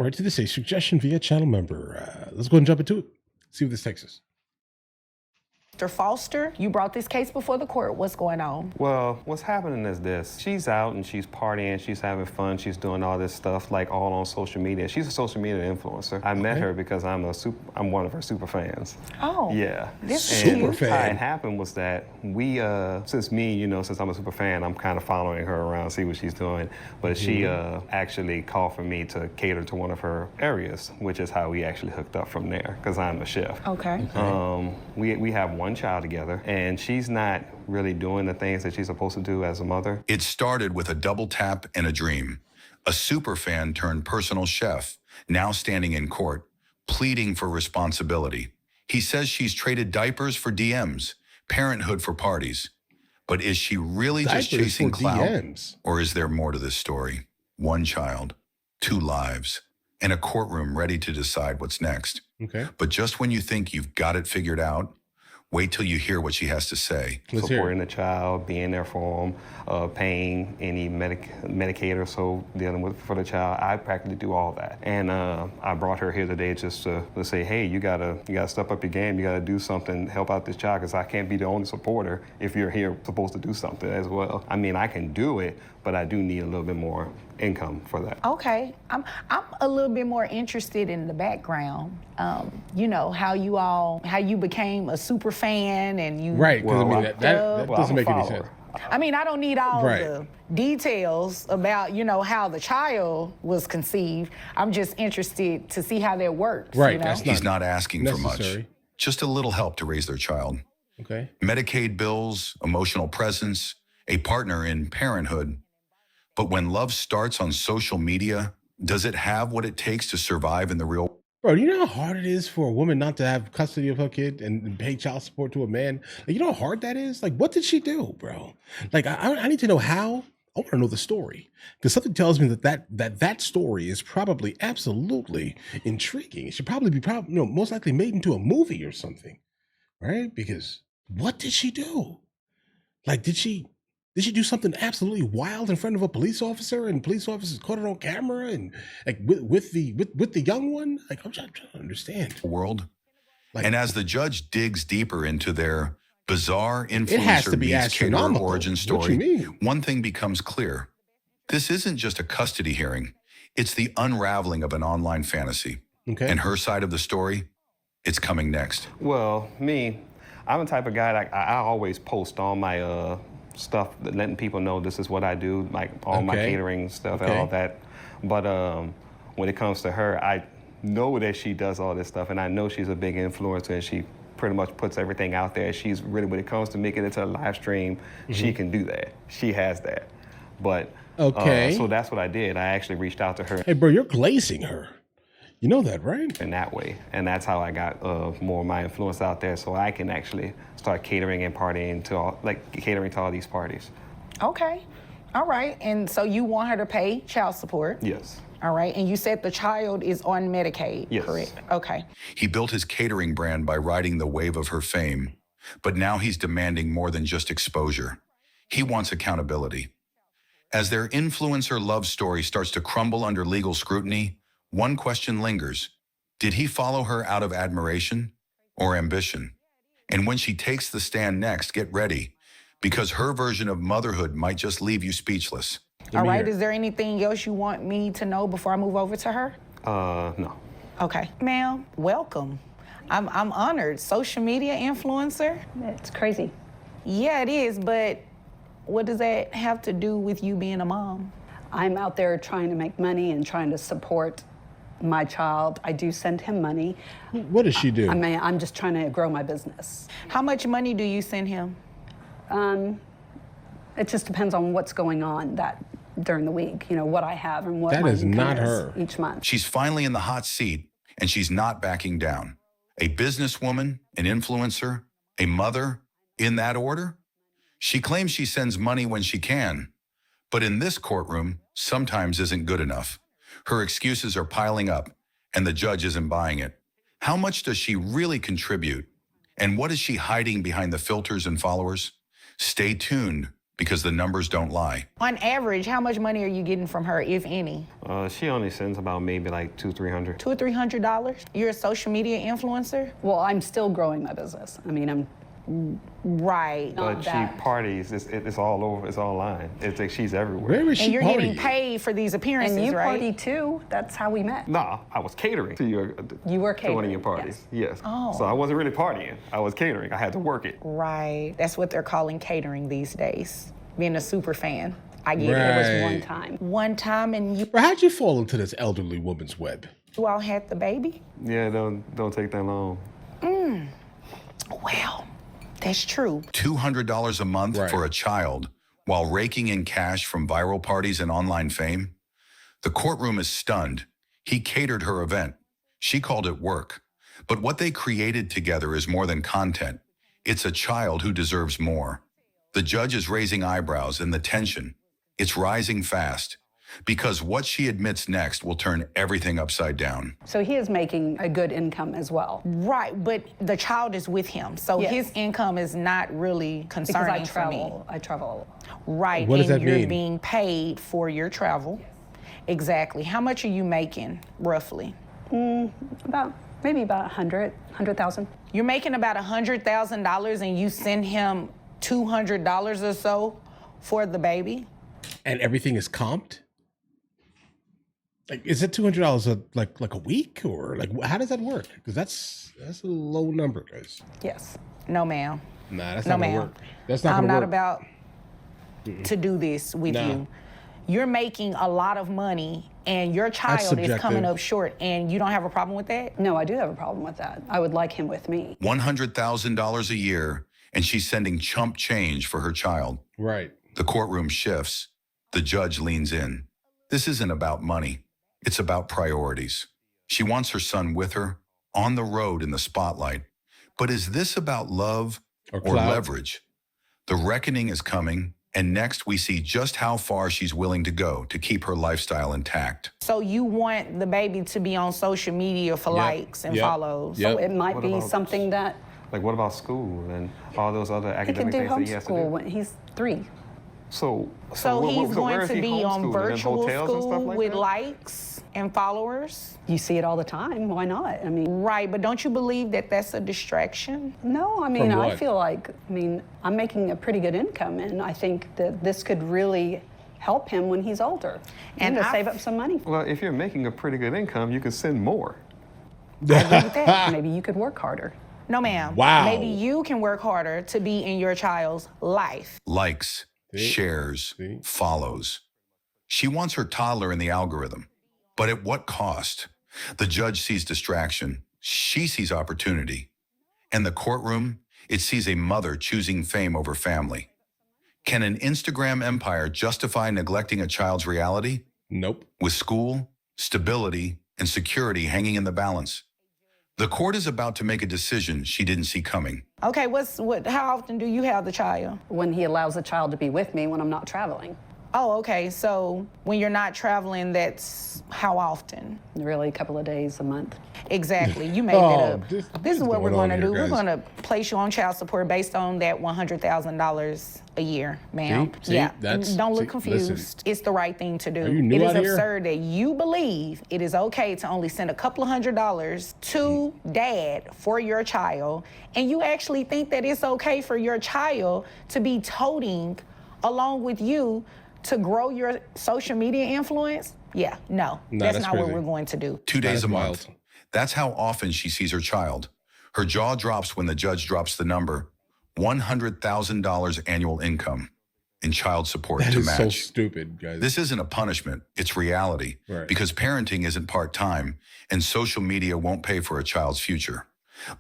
Right to this, a suggestion via channel member. Let's go and jump into it. See what this takes us. Mr. Foster, you brought this case before the court. What's going on? Well, what's happening is this. She's out and she's partying, she's having fun, she's doing all this stuff like all on social media. She's a social media influencer. I met her because I'm one of her super fans. Oh. Yeah. Super fan. What happened was that we, since I'm a super fan, I'm kind of following her around, see what she's doing. But she actually called for me to cater to one of her areas, which is how we actually hooked up from there, because I'm a chef. Okay. We have one child together, and she's not really doing the things that she's supposed to do as a mother. It started with a double tap and a dream. A super fan turned personal chef, now standing in court, pleading for responsibility. He says she's traded diapers for DMs, parenthood for parties. But is she really just chasing clout? DMs. Or is there more to this story? One child, two lives, and a courtroom ready to decide what's next. Okay. But just when you think you've got it figured out, wait till you hear what she has to say. Supporting the child, being there for him, paying any Medicaid or so, dealing with for the child. I practically do all that. And I brought her here today just to say, hey, you gotta step up your game. You gotta do something, help out this child, because I can't be the only supporter if you're here supposed to do something as well. I mean, I can do it, but I do need a little bit more income for that. Okay, I'm a little bit more interested in the background. You know, how you became a super fan and you. Right, because I mean, that doesn't make any sense. I mean, I don't need all the details about, how the child was conceived. I'm just interested to see how that works. Right, He's not asking for necessary. much. Just a little help to raise their child. Okay. Medicaid bills, emotional presence, a partner in parenthood. But when love starts on social media, does it have what it takes to survive in the real world? Bro, you know how hard it is for a woman not to have custody of her kid and pay child support to a man? Like, you know how hard that is? Like, what did she do, bro? Like, I need to know how. I want to know the story, because something tells me that story is probably absolutely intriguing. It should probably be most likely made into a movie or something, right? Because what did she do? Like, did she do something absolutely wild in front of a police officer, and police officers caught it on camera, and like with the young one? Like, I'm trying to understand. World. Like, and as the judge digs deeper into their bizarre it has to influencer be meets caterer astronomical. origin What you story, mean? one thing becomes clear. This isn't just a custody hearing. It's the unraveling of an online fantasy. Okay. And her side of the story, it's coming next. Well, I'm the type of guy that I always post all my stuff, letting people know this is what I do, like all my catering stuff and all that. But when it comes to her, I know that she does all this stuff, and I know she's a big influencer, and she pretty much puts everything out there. She's really, when it comes to making it to a live stream, she can do that. She has that. But so that's what I did. I actually reached out to her. Hey, bro, you're glazing her. You know that, right? In that way. And that's how I got more of my influence out there, so I can actually start catering and partying catering to all these parties. Okay. All right. And so you want her to pay child support? Yes. All right. And you said the child is on Medicaid, yes. Correct? Okay. He built his catering brand by riding the wave of her fame, but now he's demanding more than just exposure. He wants accountability. As their influencer love story starts to crumble under legal scrutiny, one question lingers. Did he follow her out of admiration or ambition? And when she takes the stand next, get ready, because her version of motherhood might just leave you speechless. All right, is there anything else you want me to know before I move over to her? No. Okay. Ma'am, welcome. I'm honored. Social media influencer? It's crazy. Yeah, it is, but what does that have to do with you being a mom? I'm out there trying to make money and trying to support my child. I do send him money. What does she do? I'm just trying to grow my business. How much money do you send him? It just depends on what's going on during the week, what I have and what my income is each month. She's finally in the hot seat, and she's not backing down. A businesswoman, an influencer, a mother, in that order? She claims she sends money when she can, but in this courtroom, sometimes isn't good enough. Her excuses are piling up, and the judge isn't buying it. How much does she really contribute? And what is she hiding behind the filters and followers? Stay tuned, because the numbers don't lie. On average, how much money are you getting from her, if any? She only sends about maybe like $200-300. $200 or $300? You're a social media influencer? Well, I'm still growing my business. I mean, I'm right. But she parties. It's all over. It's online. It's like she's everywhere. Where is she? And you're partying? getting paid for these appearances, and you right? party too. That's how we met. No, I was catering to your. You were to one of catering, your parties. Yes. Oh. So I wasn't really partying. I was catering. I had to work it. Right. That's what they're calling catering these days. Being a super fan. I get Right. it. It was one time. One time, and you Bro, how'd you fall into this elderly woman's web? all had the baby? Yeah, don't take that long. Well, that's true. $200 a month Right. for a child while raking in cash from viral parties and online fame? The courtroom is stunned. He catered her event. She called it work. But what they created together is more than content. It's a child who deserves more. The judge is raising eyebrows and the tension. It's rising fast because what she admits next will turn everything upside down. So he is making a good income as well. Right, but the child is with him, so Yes. his income is not really Because concerning I for me. travel. I travel. Right, What does and that you're mean? being paid for your travel. Exactly. How much are you making, roughly? Maybe about 100,000. You're making about $100,000 and you send him $200 or so for the baby? And everything is comped? Like, is it $200 like a week, or like how does that work? Because that's a low number, guys. Yes. No, ma'am. Nah, that's No, not gonna ma'am. work. That's not I'm gonna not work. about to do this with Nah. you. You're making a lot of money and your child is subjective. coming up short, and you don't have a problem with that? No, I do have a problem with that. I would like him with me. $100,000 a year, and she's sending chump change for her child. Right. The courtroom shifts. The judge leans in. This isn't about money. It's about priorities. She wants her son with her, on the road in the spotlight. But is this about love Or or clout? leverage? The reckoning is coming, and next we see just how far she's willing to go to keep her lifestyle intact. So you want the baby to be on social media for Yep. likes and Yep. follows? Yep. It might What be about- something that Like, what about school and all those other he could academic do things that he has to homeschool do? when he's 3. So he's where going is to he be on homeschooling? In virtual hotels and school stuff like with that? likes and followers? You see it all the time. Why not? I mean, Right, but don't you believe that that's a distraction? no, I mean, From I what? feel like, I'm making a pretty good income, and I think that this could really help him when he's older and to I- save up some money. Well, if you're making a pretty good income, you can send more. Maybe you could work harder. No, ma'am. Wow. Maybe you can work harder to be in your child's life. Likes, shares, follows. She wants her toddler in the algorithm. But at what cost? The judge sees distraction. She sees opportunity. And the courtroom, it sees a mother choosing fame over family. Can an Instagram empire justify neglecting a child's reality? Nope. With school, stability, and security hanging in the balance. The court is about to make a decision she didn't see coming. Okay, how often do you have the child? When he allows the child to be with me when I'm not traveling. Oh, okay. So when you're not traveling, that's how often? Really, a couple of days a month. Exactly. You made Oh, that up. this This is is what we're going going on to do. here, We're guys. going to place you on child support based on that $100,000 a year, ma'am. See? Yeah. That's- Don't look see, confused. listen. It's the right thing to do. Are you new It is out here? absurd that you believe it is okay to only send a couple of $100 to dad for your child, and you actually think that it's okay for your child to be toting along with you to grow your social media influence? Yeah, no, that's that's not what crazy. we're going to do. 2 days That's a month. wild. That's how often she sees her child. Her jaw drops when the judge drops the number, $100,000 annual income in child support That to is match. so stupid, guys. This isn't a punishment, it's reality. Right. Because parenting isn't part-time and social media won't pay for a child's future.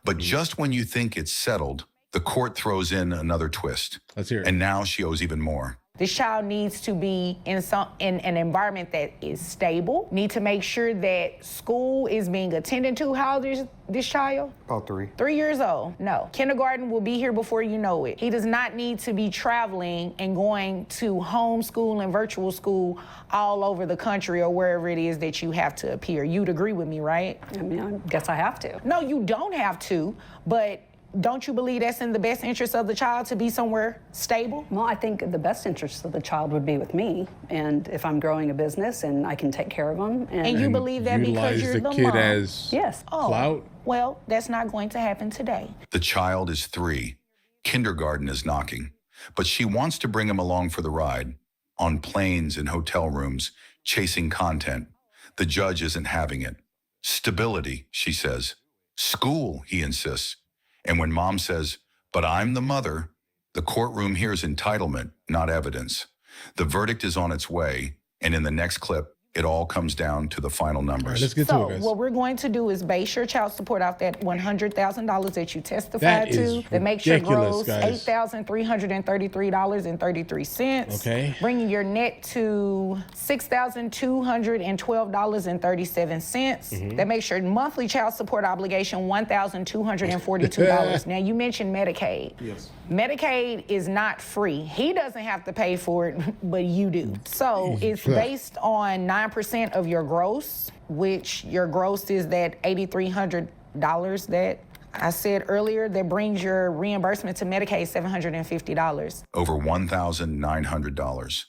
But just when you think it's settled, the court throws in another twist. Let's hear it. And now she owes even more. This child needs to be in an environment that is stable. Need to make sure that school is being attended to. How old is this child? About 3. 3 years old. No. Kindergarten will be here before you know it. He does not need to be traveling and going to homeschool and virtual school all over the country or wherever it is that you have to appear. You'd agree with me, right? I guess I have to. No, you don't have to, but don't you believe that's in the best interest of the child to be somewhere stable? Well, I think the best interest of the child would be with me, and if I'm growing a business and I can take care of them. And you believe that because you're the kid mom? as Yes. clout? Well, that's not going to happen today. The child is 3. Kindergarten is knocking, but she wants to bring him along for the ride. On planes and hotel rooms, chasing content. The judge isn't having it. Stability, she says. School, he insists. And when mom says, but I'm the mother, the courtroom hears entitlement, not evidence. The verdict is on its way, and in the next clip, it all comes down to the final numbers. All right, let's get to it, guys. What we're going to do is base your child support off that $100,000 that you testified to. That makes your gross $8,333.33. Okay. Bringing your net to $6,212.37. That makes your monthly child support obligation $1,242. Now, you mentioned Medicaid. Yes. Medicaid is not free. He doesn't have to pay for it, but you do. So it's based on 9% of your gross, which your gross is that $8,300 that I said earlier, that brings your reimbursement to Medicaid $750. Over $1,900.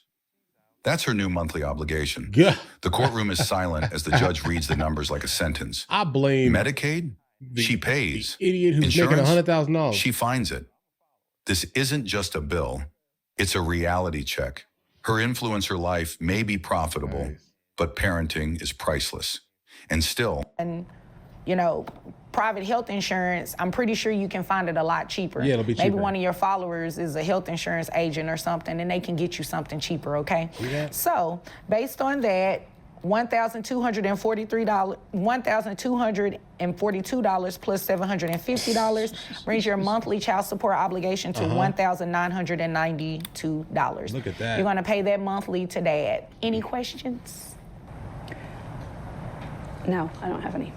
That's her new monthly obligation. Yeah. The courtroom is silent as the judge reads the numbers like a sentence. I blame Medicaid? She pays. the idiot who's Insurance? making $100,000. She finds it. This isn't just a bill. It's a reality check. Her influencer life may be profitable, but parenting is priceless. And still, And, you know, private health insurance, I'm pretty sure you can find it a lot cheaper. Yeah, it'll be cheaper. Maybe one of your followers is a health insurance agent or something, and they can get you something cheaper, okay? Yeah. So, based on that, $1,242 plus $750 brings your monthly child support obligation to $1,992. Look at that. You're gonna pay that monthly to dad. Any questions? No, I don't have any.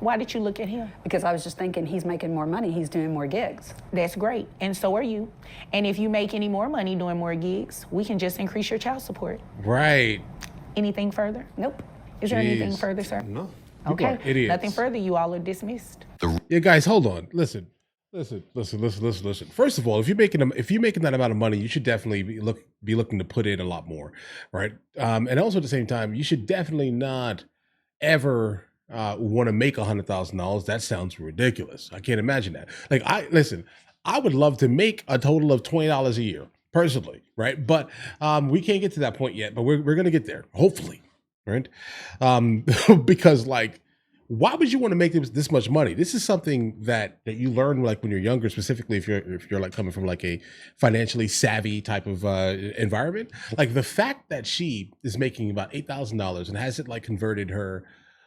Why did you look at him? Because I was just thinking he's making more money, he's doing more gigs. That's great, and so are you. And if you make any more money doing more gigs, we can just increase your child support. Right. Anything further? Nope. Is there anything Jeez. further, sir? No. People Okay. are idiots. Nothing further. You all are dismissed. Yeah, guys, hold on. Listen. First of all, if you're making that amount of money, you should definitely be looking to put in a lot more, right? And also at the same time, you should definitely not ever want to make $100,000. That sounds ridiculous. I can't imagine that. Like, I would love to make a total of $20 a year personally, right? But we can't get to that point yet. But we're gonna get there, hopefully, right? Because like, why would you want to make this much money? This is something that you learn like when you're younger, specifically if you're like coming from like a financially savvy type of environment. Like the fact that she is making about $8,000 and has it like converted her.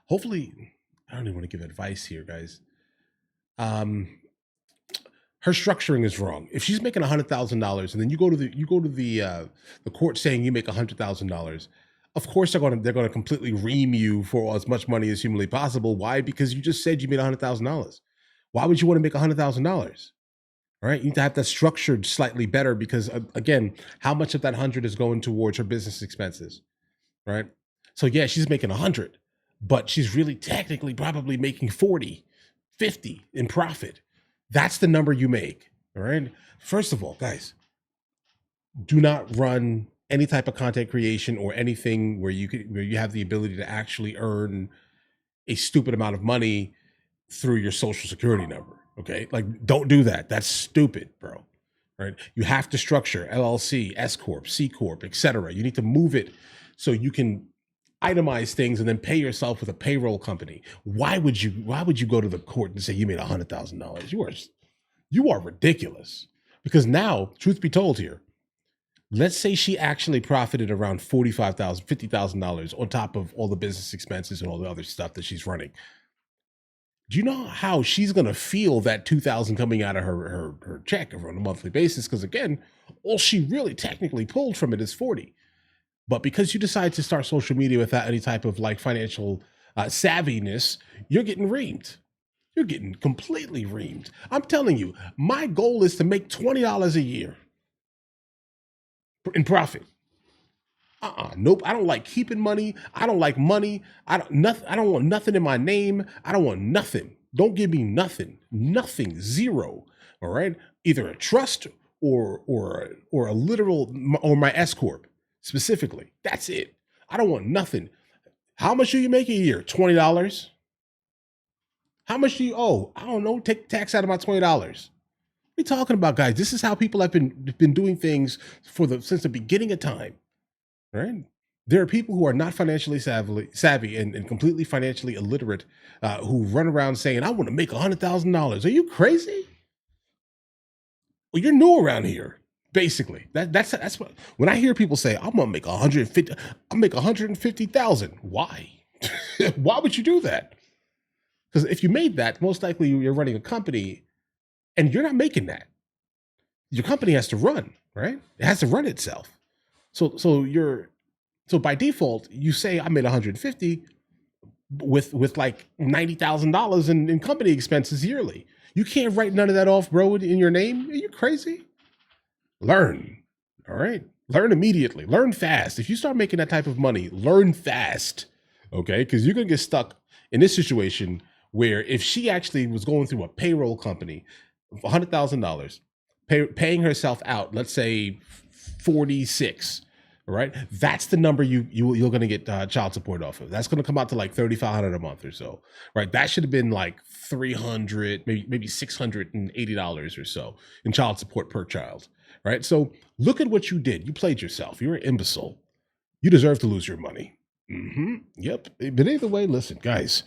Hopefully, I don't even want to give advice here, guys. Her structuring is wrong. If she's making $100,000 and then you go to the court saying you make $100,000. Of course, they're going to completely ream you for as much money as humanly possible. Why? Because you just said you made $100,000. Why would you want to make $100,000? All right, you need to have that structured slightly better because again, how much of that 100 is going towards her business expenses, right? So yeah, she's making 100, but she's really technically probably making 40, 50 in profit. That's the number you make. All right. First of all, guys, do not run any type of content creation or anything where you have the ability to actually earn a stupid amount of money through your social security number. Okay. Like, don't do that. That's stupid, bro. Right. You have to structure LLC, S Corp, C Corp, etc. You need to move it so you can itemize things and then pay yourself with a payroll company. Why would you go to the court and say you made $100,000? You are ridiculous. Because now, truth be told here, let's say she actually profited around $45,000, $50,000 on top of all the business expenses and all the other stuff that she's running. Do you know how she's going to feel that $2,000 coming out of her check on a monthly basis? Because again, all she really technically pulled from it is 40. But because you decide to start social media without any type of like financial savviness, you're getting reamed. You're getting completely reamed. I'm telling you, my goal is to make $20 a year in profit. Nope. I don't like keeping money. I don't like money. I don't want nothing in my name. I don't want nothing. Don't give me nothing. Nothing. Zero. All right, either a trust or a literal or my S corp specifically. That's it. I don't want nothing. How much do you make a year? $20. How much do you owe? I don't know. Take tax out of my $20. What are you talking about, guys? This is how people have been doing things since the beginning of time. Right? There are people who are not financially savvy and completely financially illiterate who run around saying, I want to make $100,000. Are you crazy? Well, you're new around here. Basically, that's what, when I hear people say, I'm gonna make 150, I'll make 150,000. Why? Why would you do that? Because if you made that, most likely you're running a company and you're not making that. Your company has to run, right? It has to run itself. So by default, you say I made 150 with like $90,000 in company expenses yearly. You can't write none of that off, bro, in your name. Are you crazy? Learn, all right? Learn immediately. Learn fast. If you start making that type of money, learn fast, okay? Because you're going to get stuck in this situation where if she actually was going through a payroll company, $100,000, paying herself out, let's say 46, all right? That's the number you're going to get child support off of. That's going to come out to like $3,500 a month or so, right? That should have been like $300, maybe $680 or so in child support per child. Right. So look at what you did. You played yourself. You're an imbecile. You deserve to lose your money. Yep. But either way, listen, guys,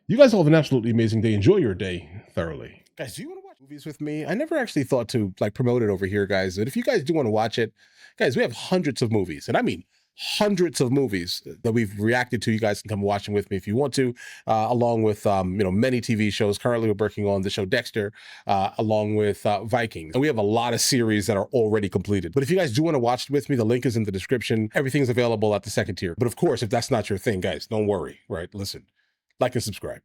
you guys all have an absolutely amazing day. Enjoy your day thoroughly. Guys, do you want to watch movies with me? I never actually thought to like promote it over here, guys. But if you guys do want to watch it, guys, we have hundreds of movies. And I mean hundreds of movies that we've reacted to. You guys can come watch them with me if you want to, along with many TV shows. Currently, we're working on the show Dexter, along with Vikings, and we have a lot of series that are already completed. But if you guys do want to watch it with me, the link is in the description. Everything's available at the second tier. But of course, if that's not your thing, guys, don't worry. Right? Listen, like and subscribe.